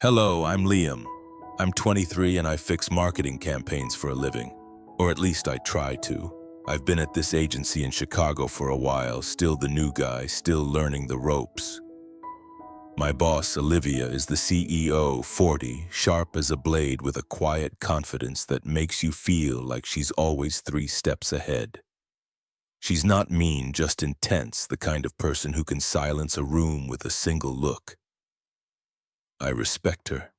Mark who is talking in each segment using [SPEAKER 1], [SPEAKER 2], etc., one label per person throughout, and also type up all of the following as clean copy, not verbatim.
[SPEAKER 1] Hello, I'm Liam. I'm 23 and I fix marketing campaigns for a living. Or at least I try to. I've been at this agency in Chicago for a while, still the new guy, still learning the ropes. My boss, Olivia, is the CEO, 40, sharp as a blade with a quiet confidence that makes you feel like she's always 3 steps ahead. She's not mean, just intense, the kind of person who can silence a room with a single look. I respect her.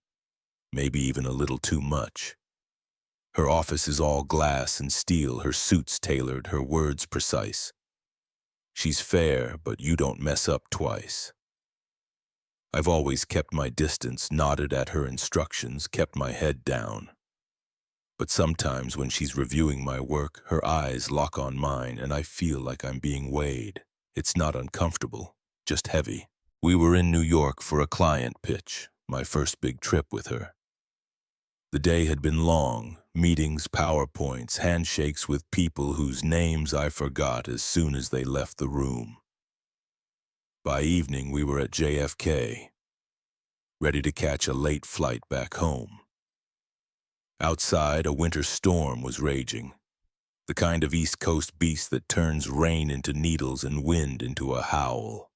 [SPEAKER 1] Maybe even a little too much. Her office is all glass and steel, her suits tailored, her words precise. She's fair, but you don't mess up twice. I've always kept my distance, nodded at her instructions, kept my head down. But sometimes when she's reviewing my work, her eyes lock on mine and I feel like I'm being weighed. It's not uncomfortable, just heavy. We were in New York for a client pitch, my first big trip with her. The day had been long, meetings, PowerPoints, handshakes with people whose names I forgot as soon as they left the room. By evening, we were at JFK, ready to catch a late flight back home. Outside, a winter storm was raging, the kind of East Coast beast that turns rain into needles and wind into a howl.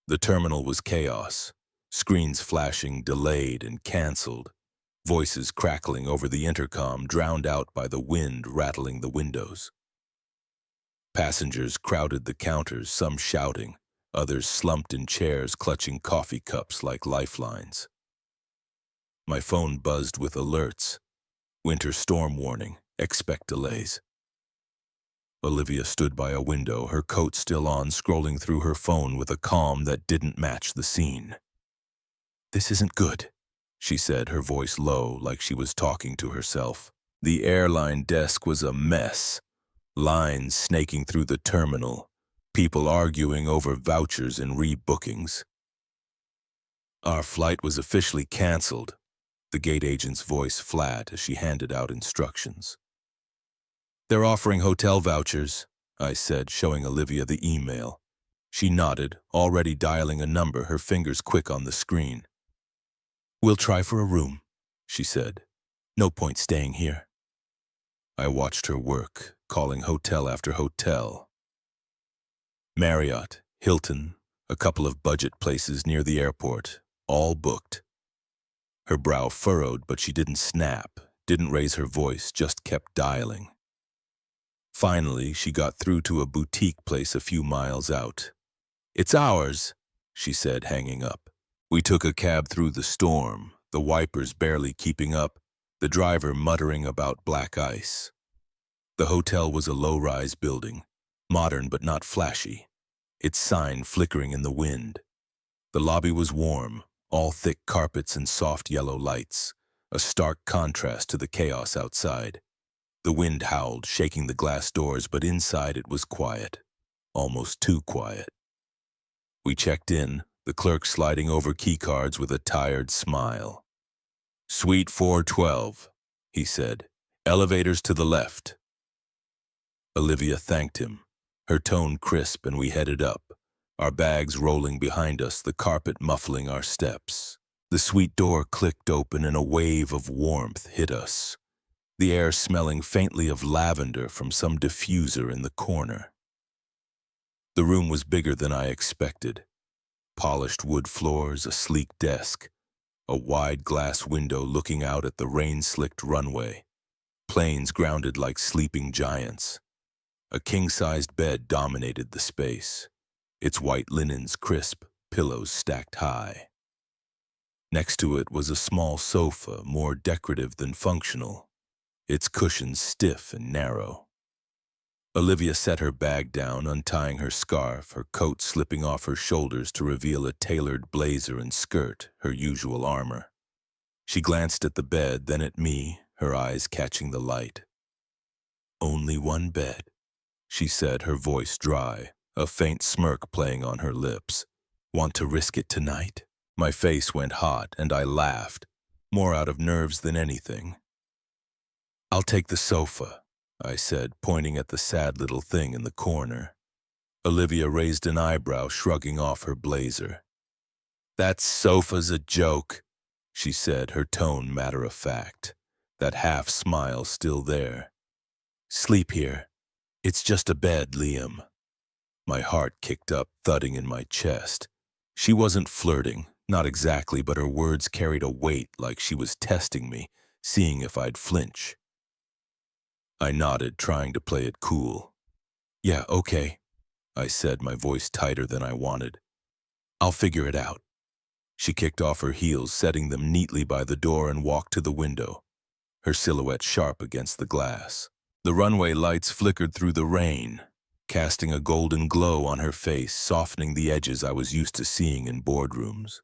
[SPEAKER 1] The terminal was chaos, screens flashing, delayed and canceled. Voices crackling over the intercom, drowned out by the wind rattling the windows. Passengers crowded the counters, some shouting, others slumped in chairs clutching coffee cups like lifelines. My phone buzzed with alerts. Winter storm warning, expect delays. Olivia stood by a window, her coat still on, scrolling through her phone with a calm that didn't match the scene. "This isn't good," she said, her voice low, like she was talking to herself. The airline desk was a mess. Lines snaking through the terminal. People arguing over vouchers and rebookings. Our flight was officially canceled, the gate agent's voice flat as she handed out instructions. "They're offering hotel vouchers," I said, showing Olivia the email. She nodded, already dialing a number, her fingers quick on the screen. "We'll try for a room," she said. "No point staying here." I watched her work, calling hotel after hotel. Marriott, Hilton, a couple of budget places near the airport, all booked. Her brow furrowed, but she didn't snap, didn't raise her voice, just kept dialing. Finally, she got through to a boutique place a few miles out. "It's ours," she said, hanging up. We took a cab through the storm, the wipers barely keeping up, the driver muttering about black ice. The hotel was a low-rise building, modern but not flashy, its sign flickering in the wind. The lobby was warm, all thick carpets and soft yellow lights, a stark contrast to the chaos outside. The wind howled, shaking the glass doors, but inside it was quiet, almost too quiet. We checked in, the clerk sliding over keycards with a tired smile. "Suite 412, he said. "Elevators to the left." Olivia thanked him, her tone crisp, and we headed up, our bags rolling behind us, the carpet muffling our steps. The suite door clicked open and a wave of warmth hit us, the air smelling faintly of lavender from some diffuser in the corner. The room was bigger than I expected. Polished wood floors, a sleek desk, a wide glass window looking out at the rain-slicked runway, planes grounded like sleeping giants. A king-sized bed dominated the space, its white linens crisp, pillows stacked high. Next to it was a small sofa, more decorative than functional, its cushions stiff and narrow. Olivia set her bag down, untying her scarf, her coat slipping off her shoulders to reveal a tailored blazer and skirt, her usual armor. She glanced at the bed, then at me, her eyes catching the light. "Only one bed," she said, her voice dry, a faint smirk playing on her lips. "Want to risk it tonight?" My face went hot and I laughed, more out of nerves than anything. "I'll take the sofa," I said, pointing at the sad little thing in the corner. Olivia raised an eyebrow, shrugging off her blazer. "That sofa's a joke." she said, her tone matter-of-fact, that half-smile still there. "Sleep here. It's just a bed, Liam." My heart kicked up, thudding in my chest. She wasn't flirting, not exactly, but her words carried a weight like she was testing me, seeing if I'd flinch. I nodded, trying to play it cool. "Yeah, okay," I said, my voice tighter than I wanted. "I'll figure it out." She kicked off her heels, setting them neatly by the door, and walked to the window, her silhouette sharp against the glass. The runway lights flickered through the rain, casting a golden glow on her face, softening the edges I was used to seeing in boardrooms.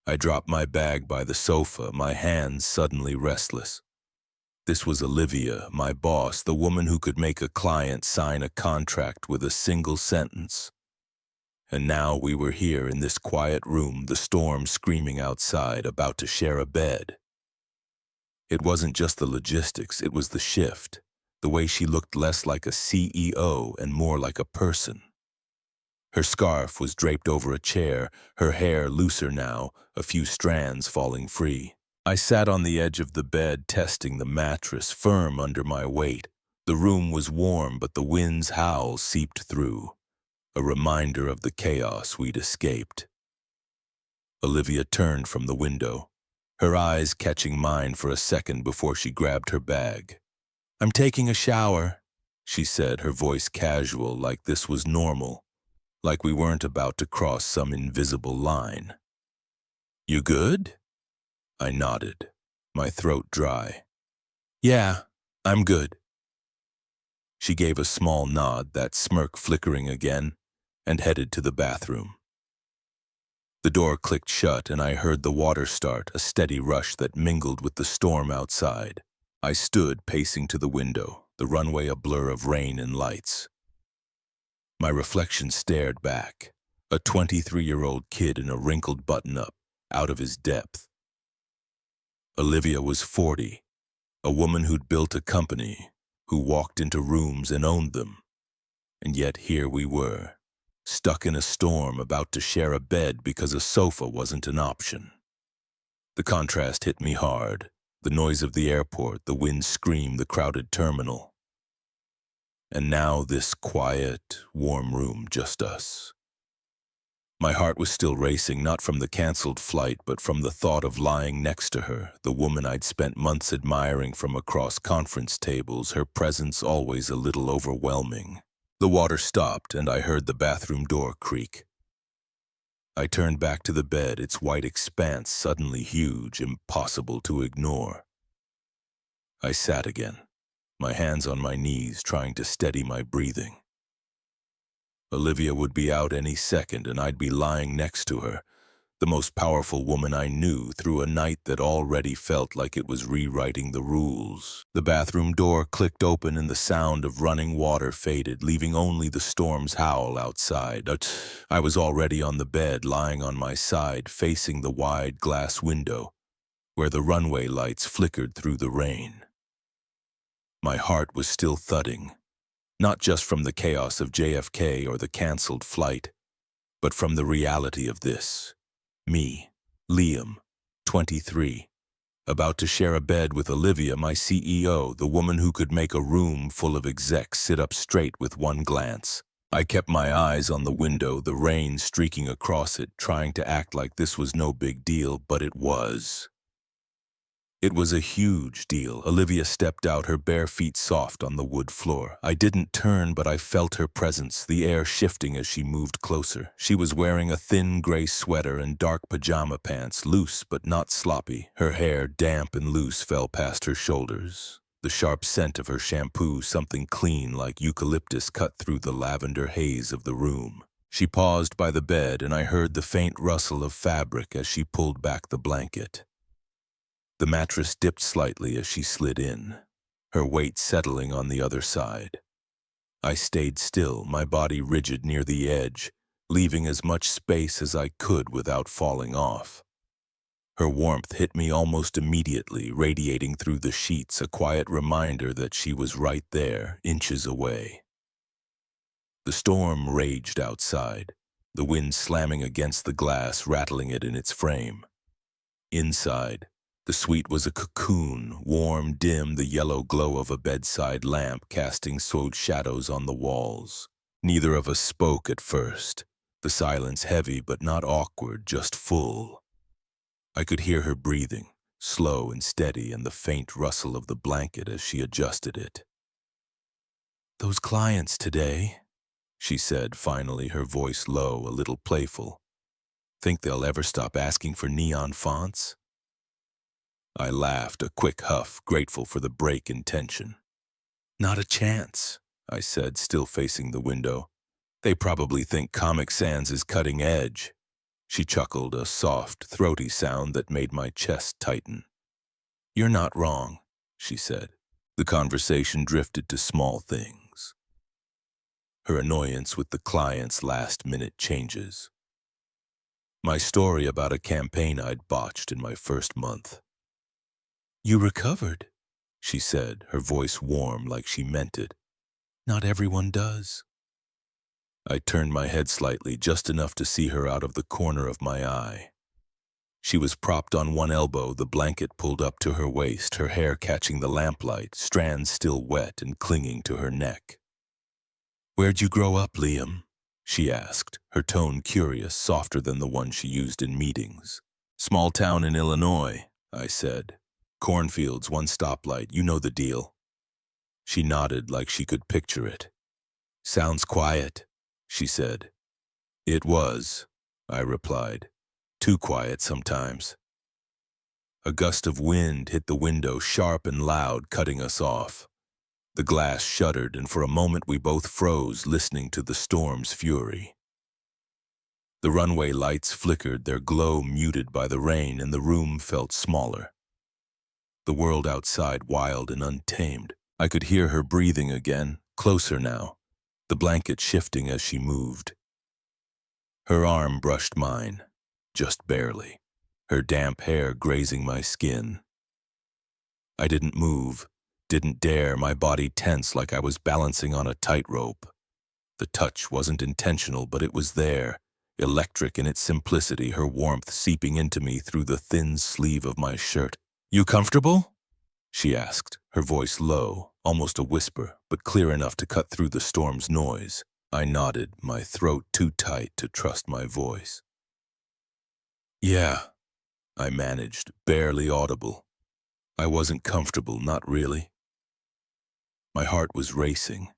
[SPEAKER 1] I dropped my bag by the sofa, my hands suddenly restless. This was Olivia, my boss, the woman who could make a client sign a contract with a single sentence. And now we were here in this quiet room, the storm screaming outside, about to share a bed. It wasn't just the logistics, it was the shift, the way she looked less like a CEO and more like a person. Her scarf was draped over a chair, her hair looser now, a few strands falling free. I sat on the edge of the bed, testing the mattress, firm under my weight. The room was warm, but the wind's howl seeped through, a reminder of the chaos we'd escaped. Olivia turned from the window, her eyes catching mine for a second before she grabbed her bag. "I'm taking a shower," she said, her voice casual, like this was normal, like we weren't about to cross some invisible line. "You good?" I nodded, my throat dry. "Yeah, I'm good." She gave a small nod, that smirk flickering again, and headed to the bathroom. The door clicked shut, and I heard the water start, a steady rush that mingled with the storm outside. I stood pacing to the window, the runway a blur of rain and lights. My reflection stared back, a 23-year-old kid in a wrinkled button-up, out of his depth. Olivia was 40, a woman who'd built a company, who walked into rooms and owned them. And yet here we were, stuck in a storm, about to share a bed because a sofa wasn't an option. The contrast hit me hard, the noise of the airport, the wind scream, the crowded terminal. And now this quiet, warm room, just us. My heart was still racing, not from the canceled flight, but from the thought of lying next to her, the woman I'd spent months admiring from across conference tables, her presence always a little overwhelming. The water stopped, and I heard the bathroom door creak. I turned back to the bed, its white expanse suddenly huge, impossible to ignore. I sat again, my hands on my knees, trying to steady my breathing. Olivia would be out any second, and I'd be lying next to her, the most powerful woman I knew, through a night that already felt like it was rewriting the rules. The bathroom door clicked open, and the sound of running water faded, leaving only the storm's howl outside. I was already on the bed, lying on my side, facing the wide glass window, where the runway lights flickered through the rain. My heart was still thudding, not just from the chaos of JFK or the canceled flight, but from the reality of this. Me, Liam, 23, about to share a bed with Olivia, my CEO, the woman who could make a room full of execs sit up straight with one glance. I kept my eyes on the window, the rain streaking across it, trying to act like this was no big deal, but it was. It was a huge deal. Olivia stepped out, her bare feet soft on the wood floor. I didn't turn, but I felt her presence, the air shifting as she moved closer. She was wearing a thin gray sweater and dark pajama pants, loose but not sloppy. Her hair, damp and loose, fell past her shoulders. The sharp scent of her shampoo, something clean like eucalyptus, cut through the lavender haze of the room. She paused by the bed, and I heard the faint rustle of fabric as she pulled back the blanket. The mattress dipped slightly as she slid in, her weight settling on the other side. I stayed still, my body rigid near the edge, leaving as much space as I could without falling off. Her warmth hit me almost immediately, radiating through the sheets, a quiet reminder that she was right there, inches away. The storm raged outside, the wind slamming against the glass, rattling it in its frame. Inside, the suite was a cocoon, warm, dim, the yellow glow of a bedside lamp casting soft shadows on the walls. Neither of us spoke at first, the silence heavy but not awkward, just full. I could hear her breathing, slow and steady, and the faint rustle of the blanket as she adjusted it. "Those clients today," she said finally, her voice low, a little playful. "Think they'll ever stop asking for neon fonts?" I laughed, a quick huff, grateful for the break in tension. "Not a chance," I said, still facing the window. "They probably think Comic Sans is cutting edge." She chuckled, a soft, throaty sound that made my chest tighten. "You're not wrong," she said. The conversation drifted to small things. Her annoyance with the client's last-minute changes. My story about a campaign I'd botched in my first month. "You recovered," she said, her voice warm like she meant it. "Not everyone does." I turned my head slightly, just enough to see her out of the corner of my eye. She was propped on one elbow, the blanket pulled up to her waist, her hair catching the lamplight, strands still wet and clinging to her neck. "Where'd you grow up, Liam?" she asked, her tone curious, softer than the one she used in meetings. "Small town in Illinois," I said. "Cornfields, one stoplight, you know the deal." She nodded like she could picture it. "Sounds quiet," she said. "It was," I replied. "Too quiet sometimes." A gust of wind hit the window, sharp and loud, cutting us off. The glass shuddered, and for a moment we both froze, listening to the storm's fury. The runway lights flickered, their glow muted by the rain, and the room felt smaller. The world outside wild and untamed. I could hear her breathing again, closer now, the blanket shifting as she moved. Her arm brushed mine, just barely, her damp hair grazing my skin. I didn't move, didn't dare, my body tense like I was balancing on a tightrope. The touch wasn't intentional, but it was there, electric in its simplicity, her warmth seeping into me through the thin sleeve of my shirt. "You comfortable?" she asked, her voice low, almost a whisper, but clear enough to cut through the storm's noise. I nodded, my throat too tight to trust my voice. "Yeah," I managed, barely audible. I wasn't comfortable, not really. My heart was racing,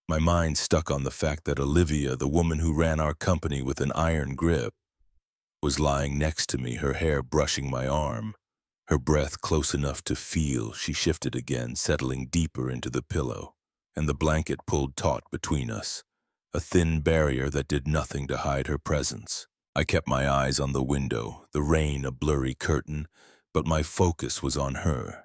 [SPEAKER 1] my mind stuck on the fact that Olivia, the woman who ran our company with an iron grip, was lying next to me, her hair brushing my arm, her breath close enough to feel. She shifted again, settling deeper into the pillow, and the blanket pulled taut between us, a thin barrier that did nothing to hide her presence. I kept my eyes on the window, the rain a blurry curtain, but my focus was on her.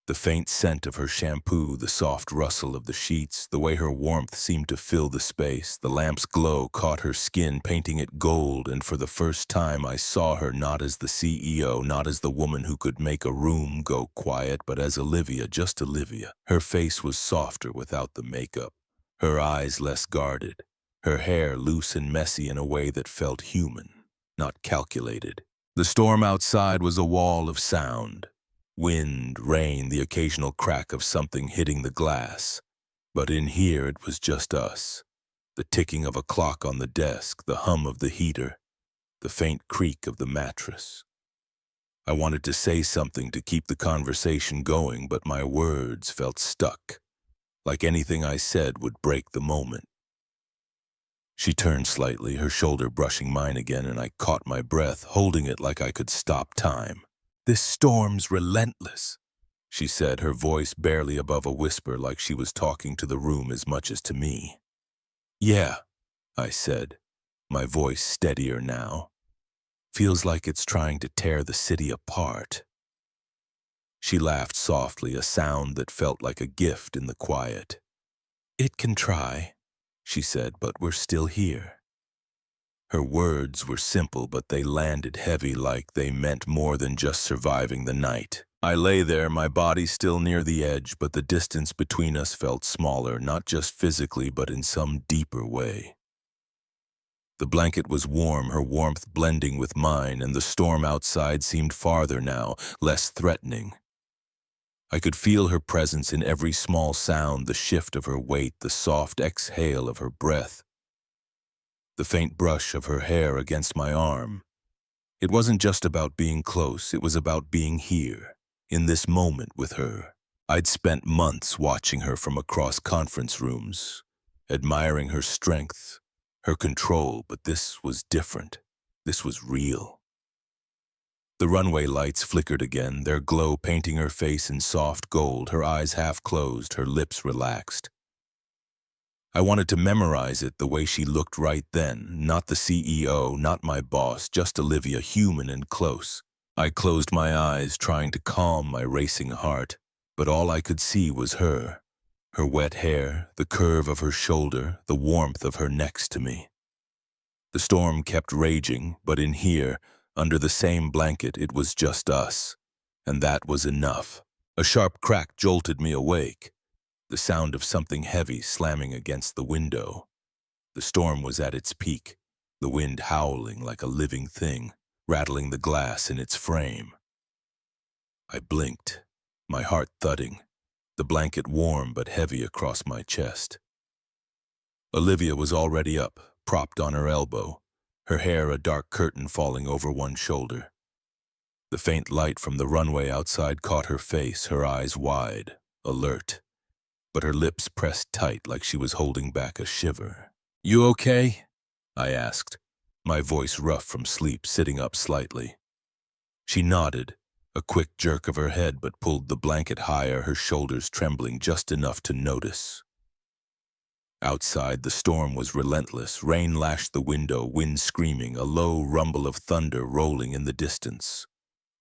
[SPEAKER 1] The faint scent of her shampoo, the soft rustle of the sheets, the way her warmth seemed to fill the space, the lamp's glow caught her skin, painting it gold, and for the first time I saw her not as the CEO, not as the woman who could make a room go quiet, but as Olivia, just Olivia. Her face was softer without the makeup, her eyes less guarded, her hair loose and messy in a way that felt human, not calculated. The storm outside was a wall of sound. Wind, rain, the occasional crack of something hitting the glass. But in here it was just us. The ticking of a clock on the desk, the hum of the heater, the faint creak of the mattress. I wanted to say something to keep the conversation going, but my words felt stuck, like anything I said would break the moment. She turned slightly, her shoulder brushing mine again, and I caught my breath, holding it like I could stop time. "This storm's relentless," she said, her voice barely above a whisper, like she was talking to the room as much as to me. "Yeah," I said, my voice steadier now. "Feels like it's trying to tear the city apart." She laughed softly, a sound that felt like a gift in the quiet. "It can try," she said, "but we're still here." Her words were simple, but they landed heavy, like they meant more than just surviving the night. I lay there, my body still near the edge, but the distance between us felt smaller, not just physically, but in some deeper way. The blanket was warm, her warmth blending with mine, and the storm outside seemed farther now, less threatening. I could feel her presence in every small sound, the shift of her weight, the soft exhale of her breath, the faint brush of her hair against my arm. It wasn't just about being close, it was about being here, in this moment with her. I'd spent months watching her from across conference rooms, admiring her strength, her control, but this was different. This was real. The runway lights flickered again, their glow painting her face in soft gold, her eyes half closed, her lips relaxed. I wanted to memorize it the way she looked right then, not the CEO, not my boss, just Olivia, human and close. I closed my eyes, trying to calm my racing heart, but all I could see was her. Her wet hair, the curve of her shoulder, the warmth of her next to me. The storm kept raging, but in here, under the same blanket, it was just us. And that was enough. A sharp crack jolted me awake. The sound of something heavy slamming against the window. The storm was at its peak, the wind howling like a living thing, rattling the glass in its frame. I blinked, my heart thudding, the blanket warm but heavy across my chest. Olivia was already up, propped on her elbow, her hair a dark curtain falling over one shoulder. The faint light from the runway outside caught her face, her eyes wide, alert, but her lips pressed tight like she was holding back a shiver. "You okay?" I asked, my voice rough from sleep, sitting up slightly. She nodded, a quick jerk of her head, but pulled the blanket higher, her shoulders trembling just enough to notice. Outside, the storm was relentless. Rain lashed the window, wind screaming, a low rumble of thunder rolling in the distance.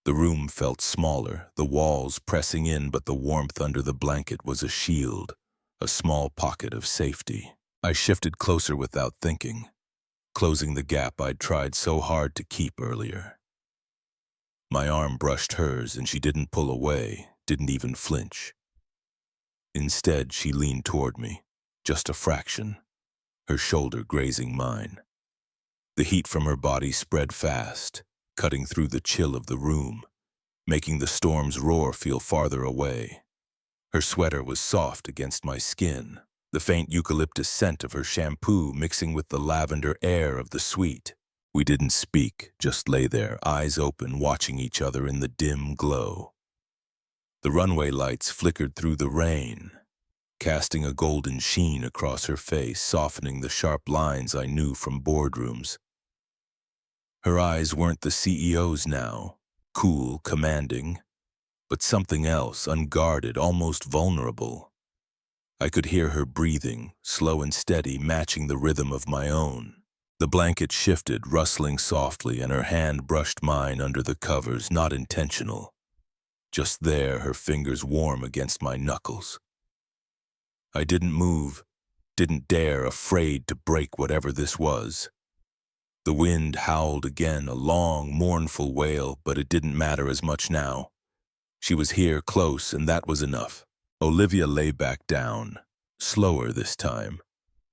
[SPEAKER 1] The room felt smaller, the walls pressing in, but the warmth under the blanket was a shield, a small pocket of safety. I shifted closer without thinking, closing the gap I'd tried so hard to keep earlier. My arm brushed hers, and she didn't pull away, didn't even flinch. Instead, she leaned toward me, just a fraction, her shoulder grazing mine. The heat from her body spread fast, cutting through the chill of the room, making the storm's roar feel farther away. Her sweater was soft against my skin, the faint eucalyptus scent of her shampoo mixing with the lavender air of the suite. We didn't speak, just lay there, eyes open, watching each other in the dim glow. The runway lights flickered through the rain, casting a golden sheen across her face, softening the sharp lines I knew from boardrooms. Her eyes weren't the CEO's now, cool, commanding, but something else, unguarded, almost vulnerable. I could hear her breathing, slow and steady, matching the rhythm of my own. The blanket shifted, rustling softly, and her hand brushed mine under the covers, not intentional. Just there, her fingers warm against my knuckles. I didn't move, didn't dare, afraid to break whatever this was. The wind howled again, a long, mournful wail, but it didn't matter as much now. She was here, close, and that was enough. Olivia lay back down, slower this time,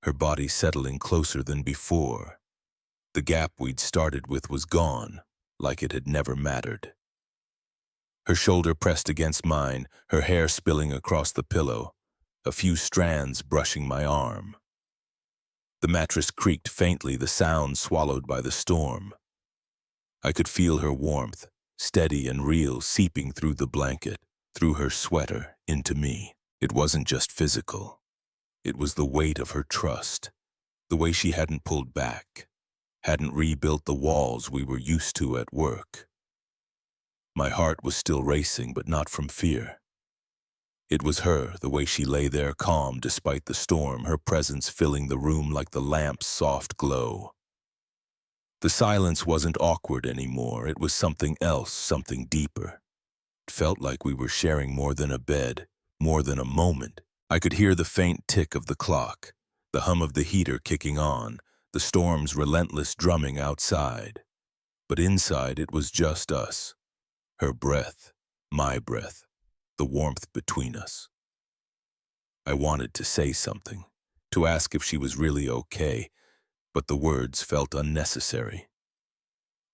[SPEAKER 1] her body settling closer than before. The gap we'd started with was gone, like it had never mattered. Her shoulder pressed against mine, her hair spilling across the pillow, a few strands brushing my arm. The mattress creaked faintly, the sound swallowed by the storm. I could feel her warmth, steady and real, seeping through the blanket, through her sweater, into me. It wasn't just physical. It was the weight of her trust, the way she hadn't pulled back, hadn't rebuilt the walls we were used to at work. My heart was still racing, but not from fear. It was her, the way she lay there calm despite the storm, her presence filling the room like the lamp's soft glow. The silence wasn't awkward anymore, it was something else, something deeper. It felt like we were sharing more than a bed, more than a moment. I could hear the faint tick of the clock, the hum of the heater kicking on, the storm's relentless drumming outside. But inside it was just us. Her breath, my breath, the warmth between us. I wanted to say something, to ask if she was really okay, but the words felt unnecessary.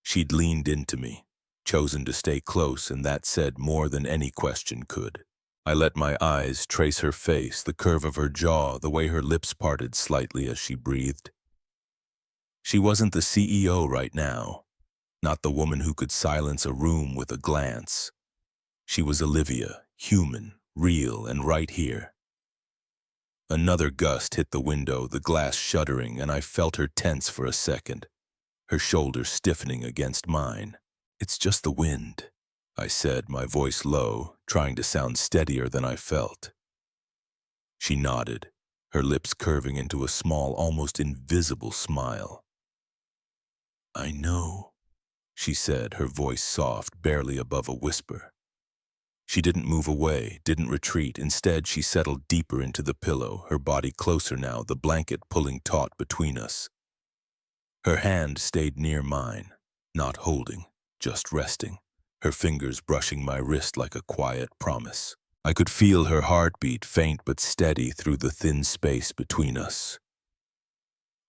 [SPEAKER 1] She'd leaned into me, chosen to stay close, and that said more than any question could. I let my eyes trace her face, the curve of her jaw, the way her lips parted slightly as she breathed. She wasn't the CEO right now, not the woman who could silence a room with a glance. She was Olivia, human, real, and right here. Another gust hit the window, the glass shuddering, and I felt her tense for a second, her shoulders stiffening against mine. "It's just the wind," I said, my voice low, trying to sound steadier than I felt. She nodded, her lips curving into a small, almost invisible smile. "I know," she said, her voice soft, barely above a whisper. She didn't move away, didn't retreat. Instead, she settled deeper into the pillow, her body closer now, the blanket pulling taut between us. Her hand stayed near mine, not holding, just resting, her fingers brushing my wrist like a quiet promise. I could feel her heartbeat, faint but steady, through the thin space between us.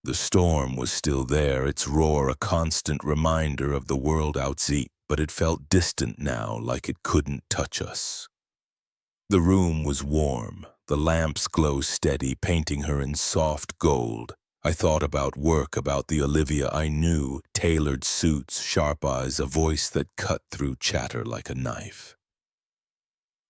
[SPEAKER 1] The storm was still there, its roar a constant reminder of the world outside, but it felt distant now, like it couldn't touch us. The room was warm, the lamp's glow steady, painting her in soft gold. I thought about work, about the Olivia I knew, tailored suits, sharp eyes, a voice that cut through chatter like a knife.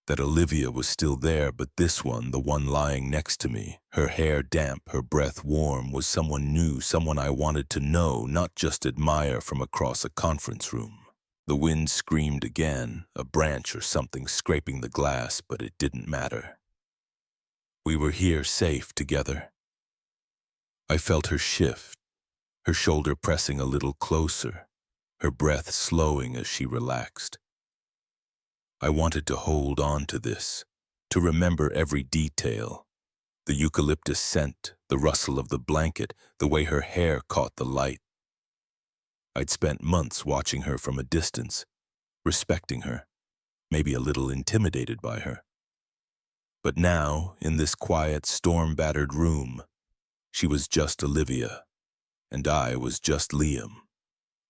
[SPEAKER 1] That Olivia was still there, but this one, the one lying next to me, her hair damp, her breath warm, was someone new, someone I wanted to know, not just admire from across a conference room. The wind screamed again, a branch or something scraping the glass, but it didn't matter. We were here, safe together. I felt her shift, her shoulder pressing a little closer, her breath slowing as she relaxed. I wanted to hold on to this, to remember every detail. The eucalyptus scent, the rustle of the blanket, the way her hair caught the light. I'd spent months watching her from a distance, respecting her, maybe a little intimidated by her. But now, in this quiet, storm-battered room, she was just Olivia, and I was just Liam.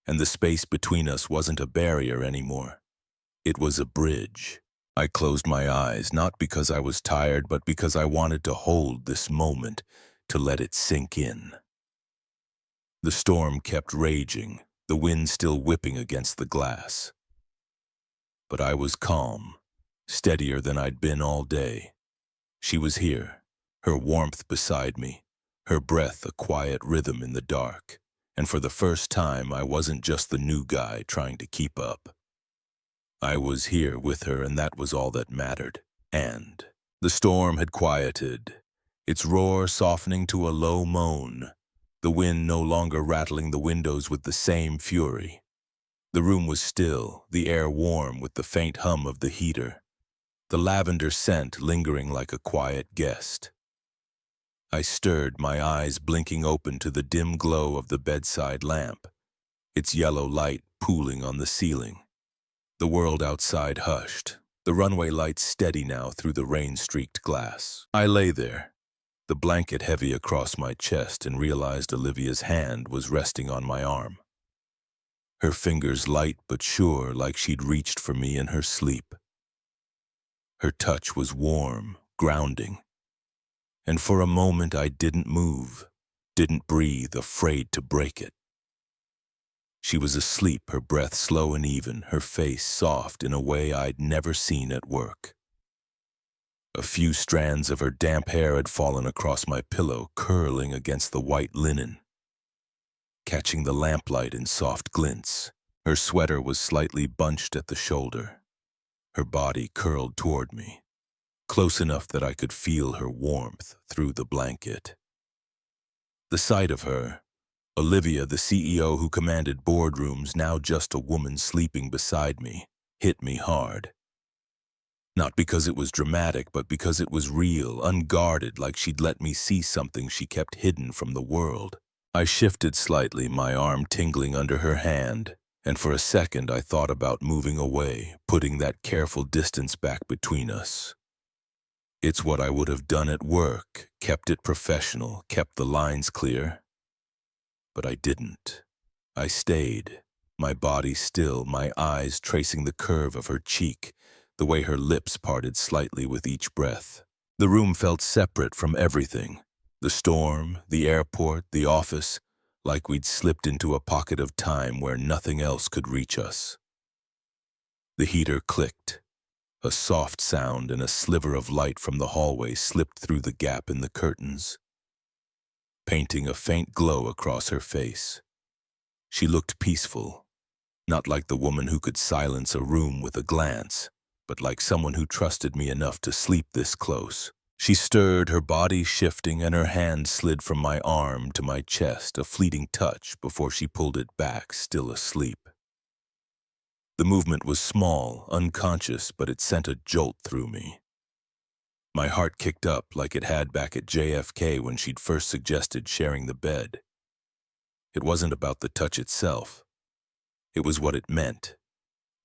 [SPEAKER 1] And the space between us wasn't a barrier anymore. It was a bridge. I closed my eyes, not because I was tired, but because I wanted to hold this moment, to let it sink in. The storm kept raging, the wind still whipping against the glass. But I was calm, steadier than I'd been all day. She was here, her warmth beside me, her breath a quiet rhythm in the dark. And for the first time, I wasn't just the new guy trying to keep up. I was here with her, and that was all that mattered. And the storm had quieted, its roar softening to a low moan, the wind no longer rattling the windows with the same fury. The room was still, the air warm with the faint hum of the heater, the lavender scent lingering like a quiet guest. I stirred, my eyes blinking open to the dim glow of the bedside lamp, its yellow light pooling on the ceiling. The world outside hushed, the runway lights steady now through the rain-streaked glass. I lay there, the blanket heavy across my chest, and realized Olivia's hand was resting on my arm. Her fingers light but sure, like she'd reached for me in her sleep. Her touch was warm, grounding. And for a moment I didn't move, didn't breathe, afraid to break it. She was asleep, her breath slow and even, her face soft in a way I'd never seen at work. A few strands of her damp hair had fallen across my pillow, curling against the white linen, catching the lamplight in soft glints. Her sweater was slightly bunched at the shoulder, her body curled toward me, close enough that I could feel her warmth through the blanket. The sight of her, Olivia, the CEO who commanded boardrooms, now just a woman sleeping beside me, hit me hard. Not because it was dramatic, but because it was real, unguarded, like she'd let me see something she kept hidden from the world. I shifted slightly, my arm tingling under her hand, and for a second I thought about moving away, putting that careful distance back between us. It's what I would have done at work, kept it professional, kept the lines clear. But I didn't. I stayed, my body still, my eyes tracing the curve of her cheek, the way her lips parted slightly with each breath. The room felt separate from everything. The storm, the airport, the office, like we'd slipped into a pocket of time where nothing else could reach us. The heater clicked. A soft sound and a sliver of light from the hallway slipped through the gap in the curtains, painting a faint glow across her face. She looked peaceful, not like the woman who could silence a room with a glance, but like someone who trusted me enough to sleep this close. She stirred, her body shifting, and her hand slid from my arm to my chest, a fleeting touch before she pulled it back, still asleep. The movement was small, unconscious, but it sent a jolt through me. My heart kicked up like it had back at JFK when she'd first suggested sharing the bed. It wasn't about the touch itself. It was what it meant.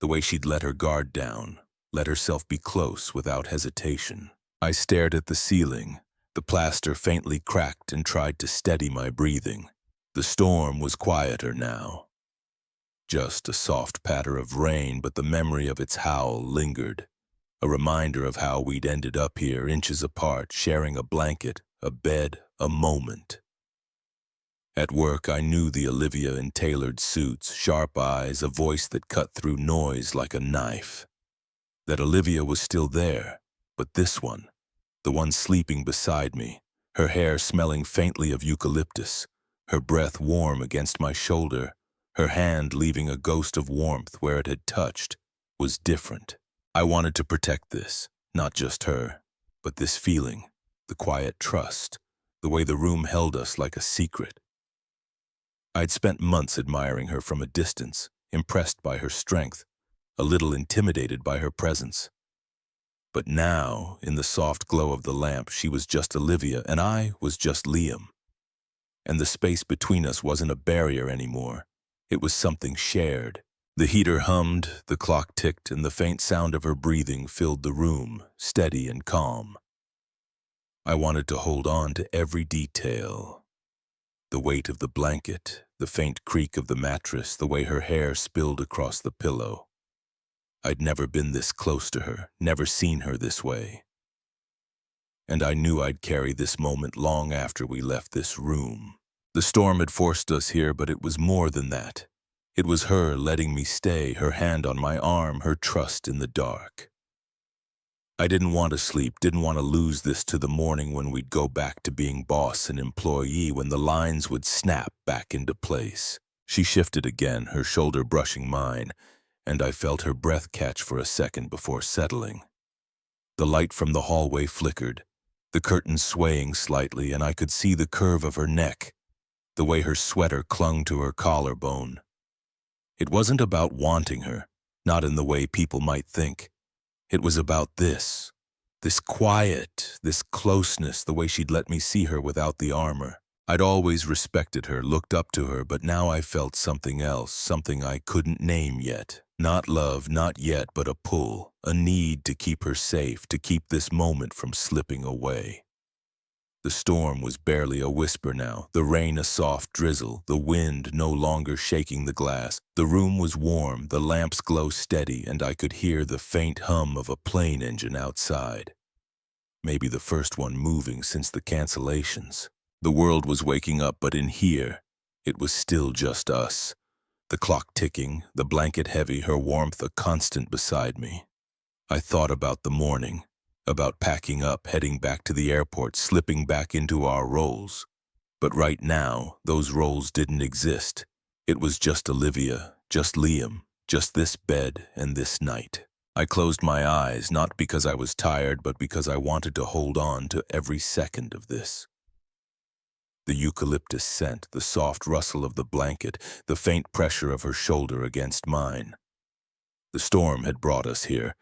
[SPEAKER 1] The way she'd let her guard down, let herself be close without hesitation. I stared at the ceiling. The plaster faintly cracked and tried to steady my breathing. The storm was quieter now. Just a soft patter of rain, but the memory of its howl lingered. A reminder of how we'd ended up here, inches apart, sharing a blanket, a bed, a moment. At work, I knew the Olivia in tailored suits, sharp eyes, a voice that cut through noise like a knife. That Olivia was still there, but this one, the one sleeping beside me, her hair smelling faintly of eucalyptus, her breath warm against my shoulder, her hand leaving a ghost of warmth where it had touched, was different. I wanted to protect this, not just her, but this feeling, the quiet trust, the way the room held us like a secret. I'd spent months admiring her from a distance, impressed by her strength, a little intimidated by her presence. But now, in the soft glow of the lamp, she was just Olivia and I was just Liam. And the space between us wasn't a barrier anymore. It was something shared. The heater hummed, the clock ticked, and the faint sound of her breathing filled the room, steady and calm. I wanted to hold on to every detail. The weight of the blanket, the faint creak of the mattress, the way her hair spilled across the pillow. I'd never been this close to her, never seen her this way. And I knew I'd carry this moment long after we left this room. The storm had forced us here, but it was more than that. It was her letting me stay, her hand on my arm, her trust in the dark. I didn't want to sleep, didn't want to lose this to the morning when we'd go back to being boss and employee, when the lines would snap back into place. She shifted again, her shoulder brushing mine, and I felt her breath catch for a second before settling. The light from the hallway flickered, the curtains swaying slightly, and I could see the curve of her neck, the way her sweater clung to her collarbone. It wasn't about wanting her, not in the way people might think. It was about this quiet, this closeness, the way she'd let me see her without the armor. I'd always respected her, looked up to her, but now I felt something else, something I couldn't name yet. Not love, not yet, but a pull, a need to keep her safe, to keep this moment from slipping away. The storm was barely a whisper now, the rain a soft drizzle, the wind no longer shaking the glass. The room was warm, the lamp's glow steady, and I could hear the faint hum of a plane engine outside. Maybe the first one moving since the cancellations. The world was waking up, but in here, it was still just us. The clock ticking, the blanket heavy, her warmth a constant beside me. I thought about the morning, about packing up, heading back to the airport, slipping back into our roles. But right now, those roles didn't exist. It was just Olivia, just Liam, just this bed and this night. I closed my eyes, not because I was tired, but because I wanted to hold on to every second of this. The eucalyptus scent, the soft rustle of the blanket, the faint pressure of her shoulder against mine. The storm had brought us here,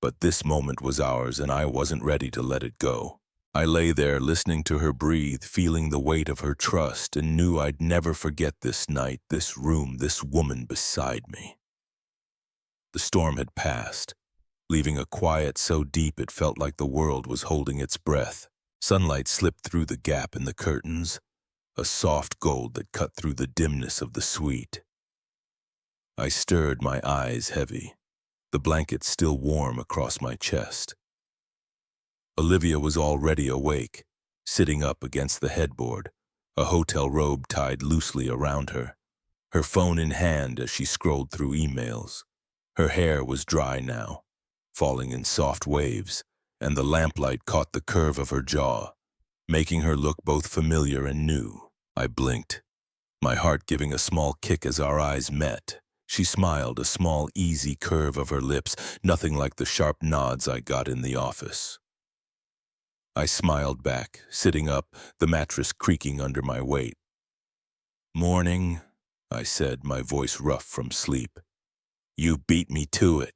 [SPEAKER 1] but this moment was ours and I wasn't ready to let it go. I lay there listening to her breathe, feeling the weight of her trust, and knew I'd never forget this night, this room, this woman beside me. The storm had passed, leaving a quiet so deep it felt like the world was holding its breath. Sunlight slipped through the gap in the curtains. a soft gold that cut through the dimness of the suite. I stirred, my eyes heavy, the blanket still warm across my chest. Olivia was already awake, sitting up against the headboard, a hotel robe tied loosely around her phone in hand as she scrolled through emails. Her hair was dry now, falling in soft waves, and the lamplight caught the curve of her jaw, making her look both familiar and new. I blinked, my heart giving a small kick as our eyes met. She smiled, a small, easy curve of her lips, nothing like the sharp nods I got in the office. I smiled back, sitting up, the mattress creaking under my weight. "Morning," I said, my voice rough from sleep. "You beat me to it."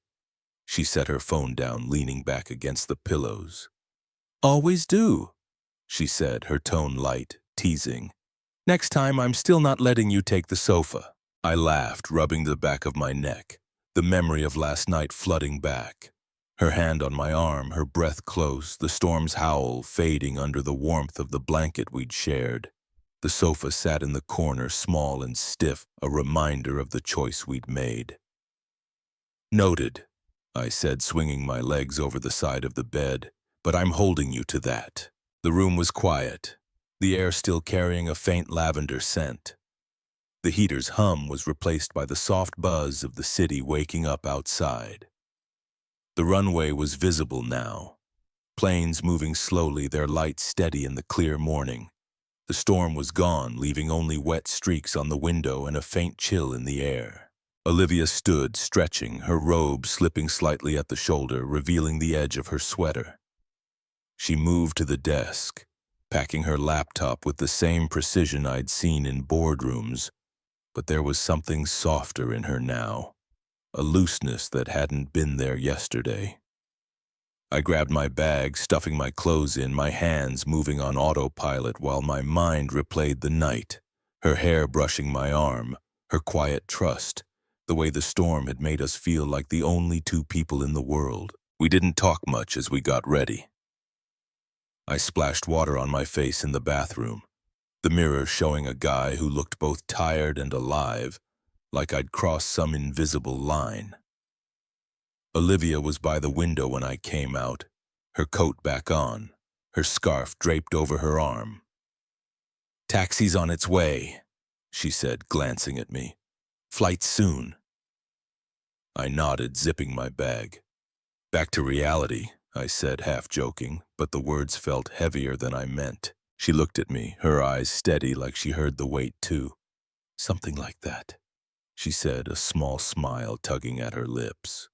[SPEAKER 1] She set her phone down, leaning back against the pillows. "Always do," she said, her tone light, teasing. "Next time I'm still not letting you take the sofa." I laughed, rubbing the back of my neck, the memory of last night flooding back. Her hand on my arm, her breath close, the storm's howl fading under the warmth of the blanket we'd shared. The sofa sat in the corner, small and stiff, a reminder of the choice we'd made. "Noted," I said, swinging my legs over the side of the bed, "but I'm holding you to that." The room was quiet, the air still carrying a faint lavender scent. The heater's hum was replaced by the soft buzz of the city waking up outside. The runway was visible now, planes moving slowly, their lights steady in the clear morning. The storm was gone, leaving only wet streaks on the window and a faint chill in the air. Olivia stood, stretching, her robe slipping slightly at the shoulder, revealing the edge of her sweater. She moved to the desk, packing her laptop with the same precision I'd seen in boardrooms, but there was something softer in her now, a looseness that hadn't been there yesterday. I grabbed my bag, stuffing my clothes in, my hands moving on autopilot while my mind replayed the night, her hair brushing my arm, her quiet trust, the way the storm had made us feel like the only two people in the world. We didn't talk much as we got ready. I splashed water on my face in the bathroom, the mirror showing a guy who looked both tired and alive, like I'd crossed some invisible line. Olivia was by the window when I came out, her coat back on, her scarf draped over her arm. "Taxi's on its way," she said, glancing at me. "Flight soon." I nodded, zipping my bag. "Back to reality," I said, half joking, but the words felt heavier than I meant. She looked at me, her eyes steady like she heard the weight too. "Something like that," she said, a small smile tugging at her lips.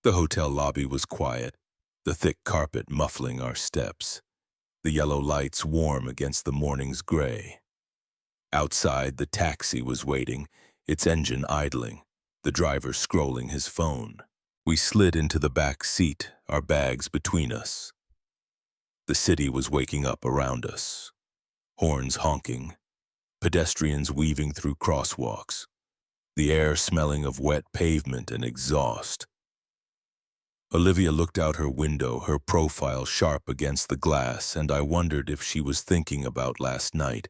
[SPEAKER 1] The hotel lobby was quiet, the thick carpet muffling our steps, the yellow lights warm against the morning's gray. Outside, the taxi was waiting, its engine idling, the driver scrolling his phone. We slid into the back seat, our bags between us. The city was waking up around us. Horns honking, pedestrians weaving through crosswalks, the air smelling of wet pavement and exhaust. Olivia looked out her window, her profile sharp against the glass, and I wondered if she was thinking about last night,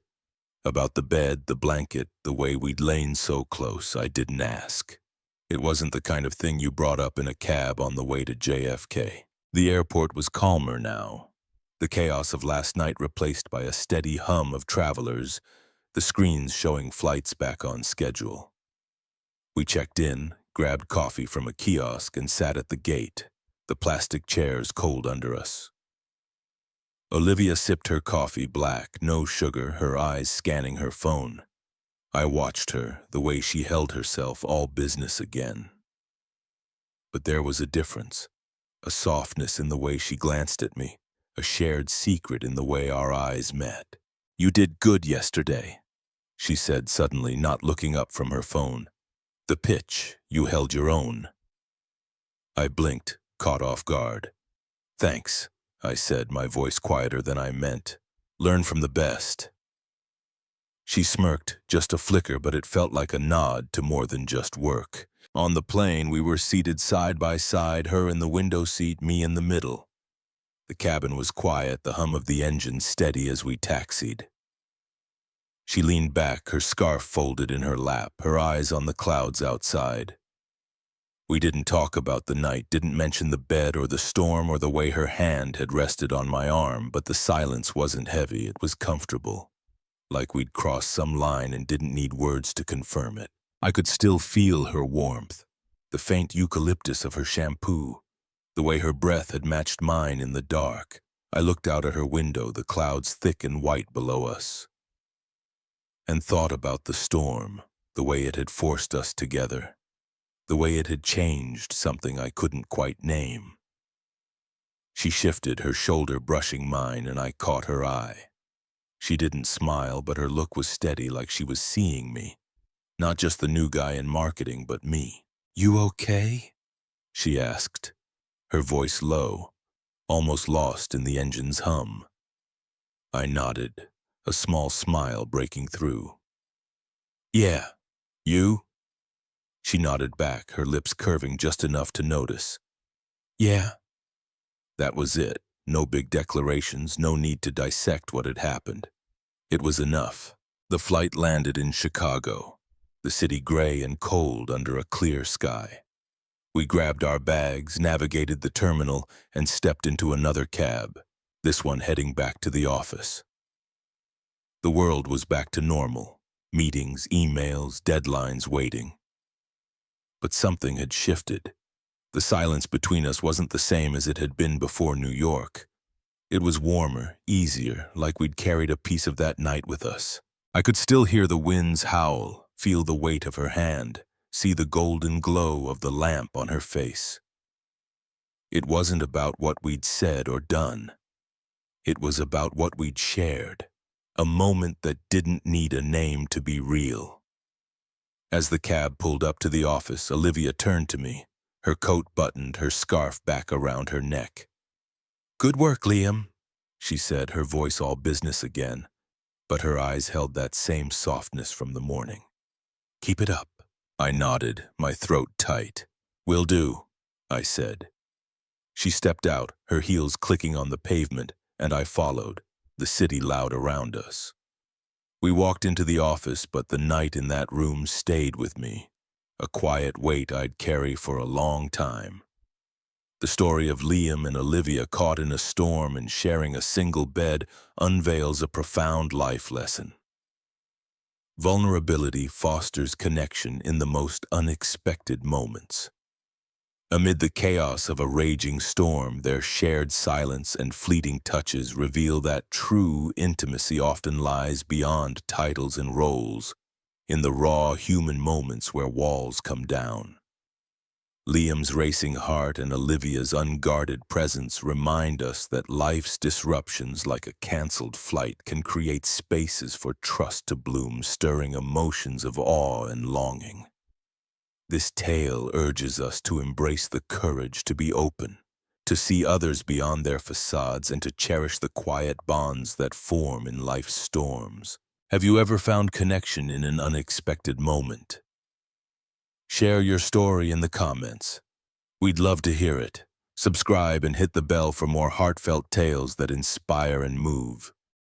[SPEAKER 1] about the bed, the blanket, the way we'd lain so close. I didn't ask. It wasn't the kind of thing you brought up in a cab on the way to JFK. The airport was calmer now, the chaos of last night replaced by a steady hum of travelers, the screens showing flights back on schedule. We checked in, grabbed coffee from a kiosk, and sat at the gate, the plastic chairs cold under us. Olivia sipped her coffee black, no sugar, her eyes scanning her phone. I watched her, the way she held herself, all business again. But there was a difference, a softness in the way she glanced at me, a shared secret in the way our eyes met. "You did good yesterday," she said suddenly, not looking up from her phone. "The pitch, you held your own." I blinked, caught off guard. "Thanks," I said, my voice quieter than I meant. "Learn from the best." She smirked, just a flicker, but it felt like a nod to more than just work. On the plane, we were seated side by side, her in the window seat, me in the middle. The cabin was quiet, the hum of the engine steady as we taxied. She leaned back, her scarf folded in her lap, her eyes on the clouds outside. We didn't talk about the night, didn't mention the bed or the storm or the way her hand had rested on my arm, but the silence wasn't heavy, it was comfortable. Like we'd crossed some line and didn't need words to confirm it. I could still feel her warmth, the faint eucalyptus of her shampoo, the way her breath had matched mine in the dark. I looked out at her window, the clouds thick and white below us, and thought about the storm, the way it had forced us together, the way it had changed something I couldn't quite name. She shifted, her shoulder brushing mine, and I caught her eye. She didn't smile, but her look was steady, like she was seeing me. Not just the new guy in marketing, but me. "You okay?" she asked, her voice low, almost lost in the engine's hum. I nodded, a small smile breaking through. "Yeah, you?" She nodded back, her lips curving just enough to notice. "Yeah." That was it. No big declarations, no need to dissect what had happened. It was enough. The flight landed in Chicago, the city gray and cold under a clear sky. We grabbed our bags, navigated the terminal, and stepped into another cab, this one heading back to the office. The world was back to normal. Meetings, emails, deadlines waiting. But something had shifted. The silence between us wasn't the same as it had been before New York. It was warmer, easier, like we'd carried a piece of that night with us. I could still hear the winds howl, feel the weight of her hand, see the golden glow of the lamp on her face. It wasn't about what we'd said or done. It was about what we'd shared, a moment that didn't need a name to be real. As the cab pulled up to the office, Olivia turned to me, her coat buttoned, her scarf back around her neck. "Good work, Liam," she said, her voice all business again, but her eyes held that same softness from the morning. "Keep it up." I nodded, my throat tight. "Will do," I said. She stepped out, her heels clicking on the pavement, and I followed, the city loud around us. We walked into the office, but the night in that room stayed with me, a quiet weight I'd carry for a long time. The story of Liam and Olivia caught in a storm and sharing a single bed unveils a profound life lesson. Vulnerability fosters connection in the most unexpected moments. Amid the chaos of a raging storm, their shared silence and fleeting touches reveal that true intimacy often lies beyond titles and roles, in the raw human moments where walls come down. Liam's racing heart and Olivia's unguarded presence remind us that life's disruptions, like a canceled flight, can create spaces for trust to bloom, stirring emotions of awe and longing. This tale urges us to embrace the courage to be open, to see others beyond their facades, and to cherish the quiet bonds that form in life's storms. Have you ever found connection in an unexpected moment? Share your story in the comments. We'd love to hear it. Subscribe and hit the bell for more heartfelt tales that inspire and move.